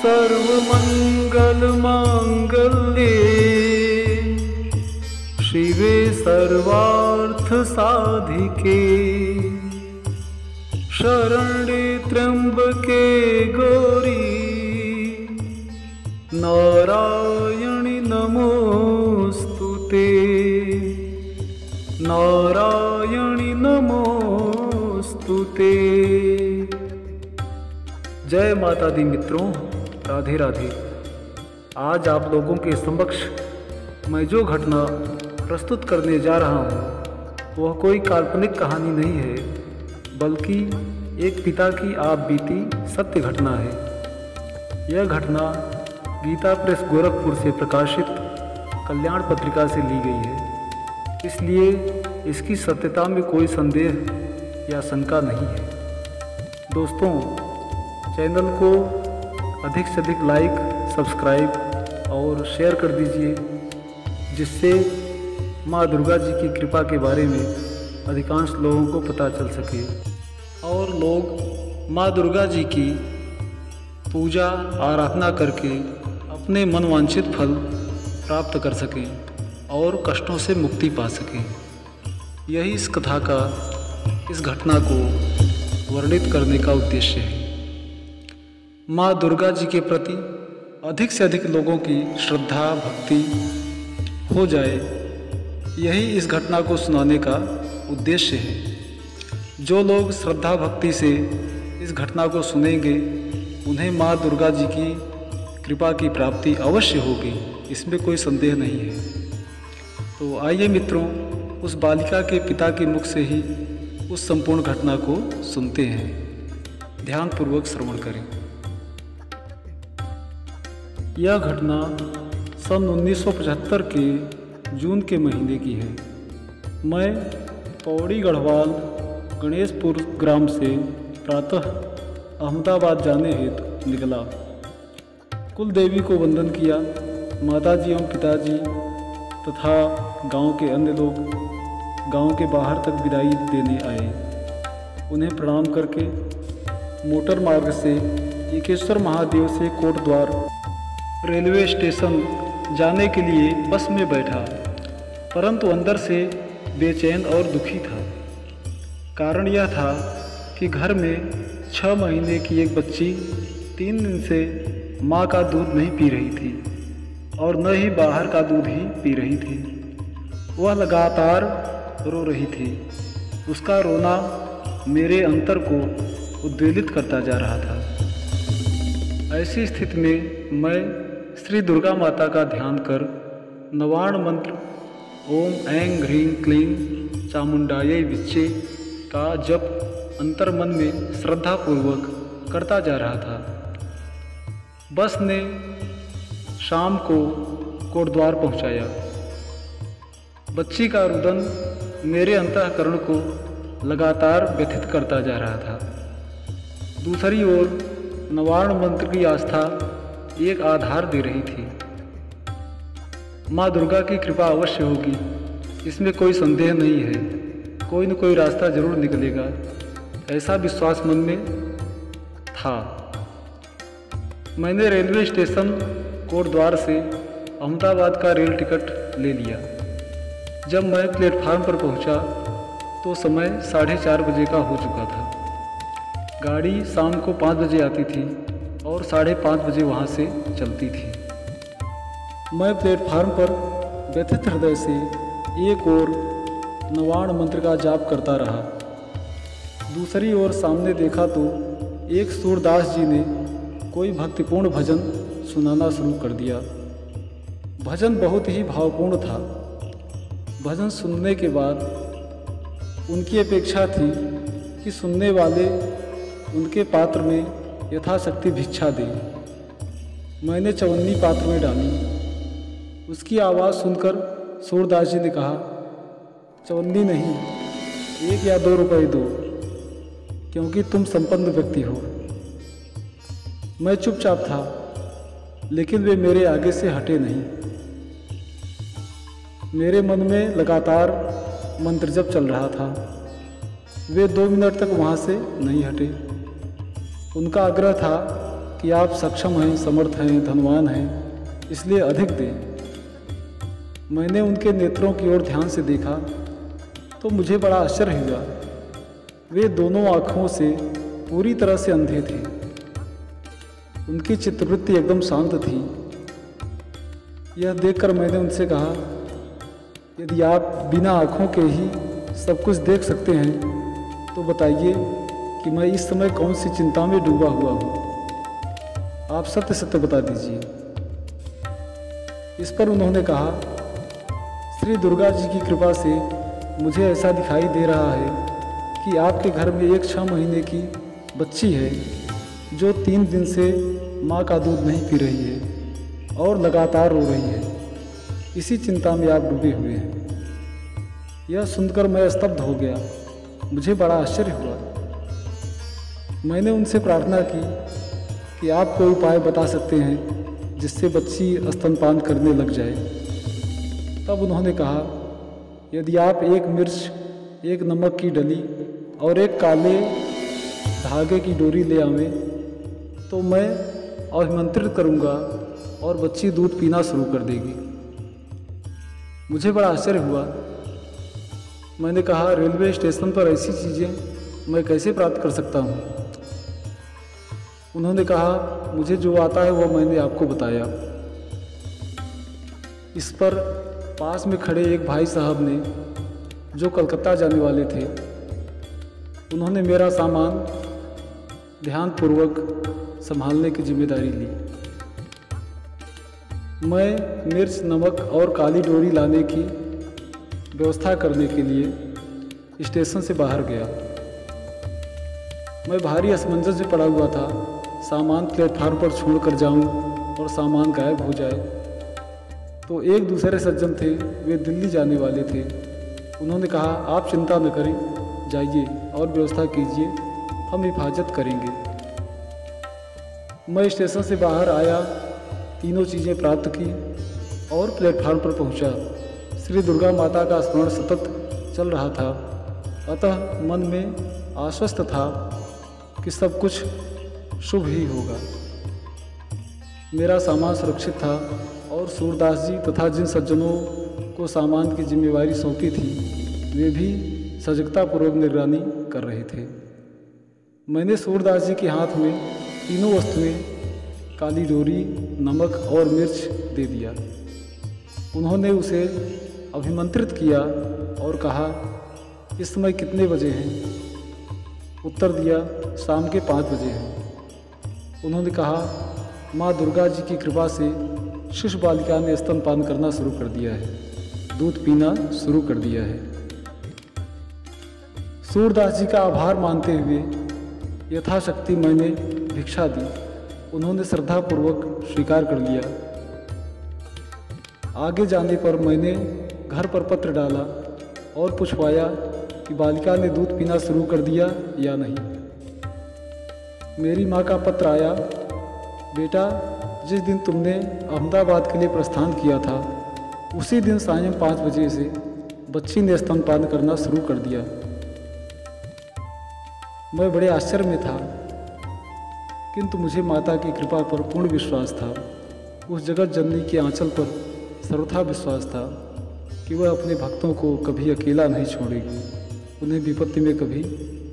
सर्वमंगलमांगल्ये शिवे सर्वार्थसाधिके शरण्ये त्र्यंबके गौरी नारायणि नमोस्तुते नारायणि नमोस्तुते। जय माता दी मित्रों, राधे राधे। आज आप लोगों के समक्ष मैं जो घटना प्रस्तुत करने जा रहा हूँ वह कोई काल्पनिक कहानी नहीं है, बल्कि एक पिता की आप बीती सत्य घटना है। यह घटना गीता प्रेस गोरखपुर से प्रकाशित कल्याण पत्रिका से ली गई है, इसलिए इसकी सत्यता में कोई संदेह या शंका नहीं है। दोस्तों, चैनल को अधिक से अधिक लाइक, सब्सक्राइब और शेयर कर दीजिए, जिससे माँ दुर्गा जी की कृपा के बारे में अधिकांश लोगों को पता चल सके और लोग माँ दुर्गा जी की पूजा आराधना करके अपने मनवांछित फल प्राप्त कर सकें और कष्टों से मुक्ति पा सकें। यही इस कथा का, इस घटना को वर्णित करने का उद्देश्य है। माँ दुर्गा जी के प्रति अधिक से अधिक लोगों की श्रद्धा भक्ति हो जाए, यही इस घटना को सुनाने का उद्देश्य है। जो लोग श्रद्धा भक्ति से इस घटना को सुनेंगे उन्हें माँ दुर्गा जी की कृपा की प्राप्ति अवश्य होगी, इसमें कोई संदेह नहीं है। तो आइए मित्रों, उस बालिका के पिता के मुख से ही उस संपूर्ण घटना को सुनते हैं। ध्यानपूर्वक श्रवण करें। यह घटना सन 1975 के जून के महीने की है। मैं पौड़ी गढ़वाल गणेशपुर ग्राम से प्रातः अहमदाबाद जाने हेतु निकला। कुल देवी को वंदन किया। माताजी एवं पिताजी तथा गांव के अन्य लोग गांव के बाहर तक विदाई देने आए। उन्हें प्रणाम करके मोटर मार्ग से एकेश्वर महादेव से कोटद्वार रेलवे स्टेशन जाने के लिए बस में बैठा, परंतु अंदर से बेचैन और दुखी था। कारण यह था कि घर में 6 महीने की एक बच्ची 3 दिन से माँ का दूध नहीं पी रही थी और न ही बाहर का दूध ही पी रही थी। वह लगातार रो रही थी। उसका रोना मेरे अंतर को उद्वेलित करता जा रहा था। ऐसी स्थिति में मैं श्री दुर्गा माता का ध्यान कर नवाण मंत्र ओम ऐं ह्रीं क्लीं चामुंडायै विच्चे का जप अंतर्मन में श्रद्धापूर्वक करता जा रहा था। बस ने शाम को कोटद्वार पहुंचाया। बच्ची का रुदन मेरे अंतःकरण को लगातार व्यथित करता जा रहा था। दूसरी ओर नवाण मंत्र की आस्था एक आधार दे रही थी। माँ दुर्गा की कृपा अवश्य होगी, इसमें कोई संदेह नहीं है। कोई न कोई रास्ता जरूर निकलेगा, ऐसा विश्वास मन में था। मैंने रेलवे स्टेशन कोटद्वार से अहमदाबाद का रेल टिकट ले लिया। जब मैं प्लेटफार्म पर पहुंचा तो समय 4:30 बजे का हो चुका था। गाड़ी शाम को 5 बजे आती थी और 5:30 बजे वहाँ से चलती थी। मैं प्लेटफार्म पर व्यथित हृदय से एक ओर नवाण मंत्र का जाप करता रहा, दूसरी ओर सामने देखा तो एक सूरदास जी ने कोई भक्तिपूर्ण भजन सुनाना शुरू कर दिया। भजन बहुत ही भावपूर्ण था। भजन सुनने के बाद उनकी अपेक्षा थी कि सुनने वाले उनके पात्र में यथाशक्ति भिक्षा दें। मैंने चवन्नी पात्र में डाली। उसकी आवाज़ सुनकर सूरदास जी ने कहा, चवन्नी नहीं, 1 या 2 रुपए दो, क्योंकि तुम संपन्न व्यक्ति हो। मैं चुपचाप था, लेकिन वे मेरे आगे से हटे नहीं। मेरे मन में लगातार मंत्र जप चल रहा था। वे 2 मिनट तक वहाँ से नहीं हटे। उनका आग्रह था कि आप सक्षम हैं, समर्थ हैं, धनवान हैं, इसलिए अधिक दें। मैंने उनके नेत्रों की ओर ध्यान से देखा तो मुझे बड़ा आश्चर्य हुआ। वे दोनों आँखों से पूरी तरह से अंधे थे। उनकी चित्तवृत्ति एकदम शांत थी। यह देखकर मैंने उनसे कहा, यदि आप बिना आँखों के ही सब कुछ देख सकते हैं तो बताइए कि मैं इस समय कौन सी चिंता में डूबा हुआ हूँ। आप सत्य सत्य बता दीजिए। इस पर उन्होंने कहा, श्री दुर्गा जी की कृपा से मुझे ऐसा दिखाई दे रहा है कि आपके घर में एक 6 महीने की बच्ची है जो 3 दिन से माँ का दूध नहीं पी रही है और लगातार रो रही है। इसी चिंता में आप डूबे हुए हैं। यह सुनकर मैं स्तब्ध हो गया। मुझे बड़ा आश्चर्य हुआ। मैंने उनसे प्रार्थना की कि आप कोई उपाय बता सकते हैं जिससे बच्ची स्तनपान करने लग जाए। तब उन्होंने कहा, यदि आप 1 मिर्च, 1 नमक की डली और 1 काले धागे की डोरी ले आवें तो मैं अभिमंत्रित करूंगा और बच्ची दूध पीना शुरू कर देगी। मुझे बड़ा आश्चर्य हुआ। मैंने कहा, रेलवे स्टेशन पर ऐसी चीज़ें मैं कैसे प्राप्त कर सकता हूँ। उन्होंने कहा, मुझे जो आता है वो मैंने आपको बताया। इस पर पास में खड़े एक भाई साहब ने, जो कलकत्ता जाने वाले थे, उन्होंने मेरा सामान ध्यानपूर्वक संभालने की जिम्मेदारी ली। मैं मिर्च, नमक और काली डोरी लाने की व्यवस्था करने के लिए स्टेशन से बाहर गया। मैं भारी असमंजस में पड़ा हुआ था। सामान प्लेटफार्म पर छोड़कर जाऊं और सामान गायब हो जाए। तो एक दूसरे सज्जन थे, वे दिल्ली जाने वाले थे। उन्होंने कहा, आप चिंता न करें, जाइए और व्यवस्था कीजिए, हम हिफाजत करेंगे। मैं स्टेशन से बाहर आया, तीनों चीज़ें प्राप्त की और प्लेटफार्म पर पहुंचा। श्री दुर्गा माता का स्मरण सतत चल रहा था। अतः मन में आश्वस्त था कि सब कुछ शुभ ही होगा। मेरा सामान सुरक्षित था और सूरदास जी तथा जिन सज्जनों को सामान की जिम्मेवारी सौंपी थी वे भी सजगतापूर्वक निगरानी कर रहे थे। मैंने सूरदास जी के हाथ में तीनों वस्तुएं, काली डोरी, नमक और मिर्च दे दिया। उन्होंने उसे अभिमंत्रित किया और कहा, इस समय कितने बजे हैं? उत्तर दिया, शाम के 5 बजे हैं। उन्होंने कहा, माँ दुर्गा जी की कृपा से शिशु बालिका ने स्तनपान करना शुरू कर दिया है, दूध पीना शुरू कर दिया है। सूरदास जी का आभार मानते हुए यथाशक्ति मैंने भिक्षा दी। उन्होंने श्रद्धापूर्वक स्वीकार कर लिया। आगे जाने पर मैंने घर पर पत्र डाला और पूछवाया कि बालिका ने दूध पीना शुरू कर दिया या नहीं। मेरी माँ का पत्र आया, बेटा, जिस दिन तुमने अहमदाबाद के लिए प्रस्थान किया था उसी दिन सायं 5 बजे से बच्ची ने स्तनपान करना शुरू कर दिया। मैं बड़े आश्चर्य में था, किंतु मुझे माता की कृपा पर पूर्ण विश्वास था। उस जगत जननी के आंचल पर सर्वथा विश्वास था कि वह अपने भक्तों को कभी अकेला नहीं छोड़ेगी, उन्हें विपत्ति में कभी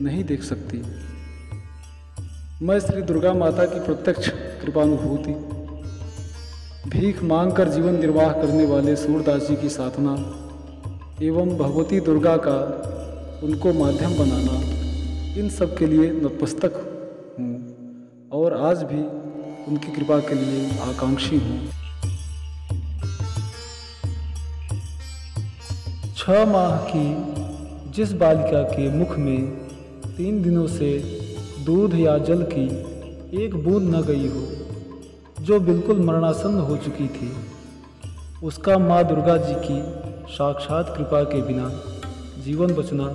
नहीं देख सकती। मैं श्री दुर्गा माता की प्रत्यक्ष कृपानुभूति, भीख मांगकर जीवन निर्वाह करने वाले सूरदास जी की साधना एवं भगवती दुर्गा का उनको माध्यम बनाना, इन सब के लिए नतमस्तक हूँ और आज भी उनकी कृपा के लिए आकांक्षी हूँ। 6 माह की जिस बालिका के मुख में 3 दिनों से दूध या जल की एक बूंद न गई हो, जो बिल्कुल मरणासन्न हो चुकी थी, उसका माँ दुर्गा जी की साक्षात कृपा के बिना जीवन बचना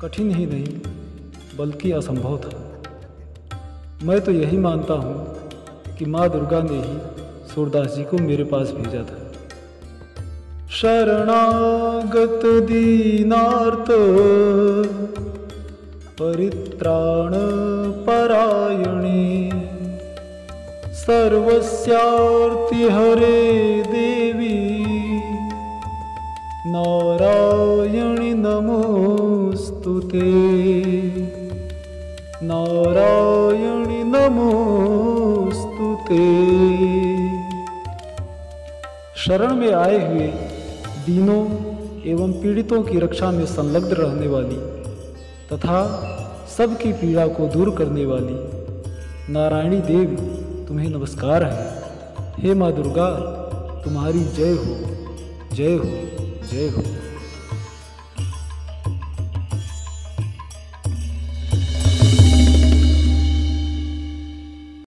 कठिन ही नहीं बल्कि असंभव था। मैं तो यही मानता हूँ कि माँ दुर्गा ने ही सूरदास जी को मेरे पास भेजा था। शरणागत दीनार्थ परित्राण परायणी सर्वस्यार्ति हरे देवी नारायणि नमोस्तुते नारायणि नमोस्तुते। शरण में आए हुए दीनों एवं पीड़ितों की रक्षा में संलग्न रहने वाली तथा सबकी पीड़ा को दूर करने वाली नारायणी देवी तुम्हें नमस्कार है। हे माँ दुर्गा, तुम्हारी जय हो, जय हो, जय हो।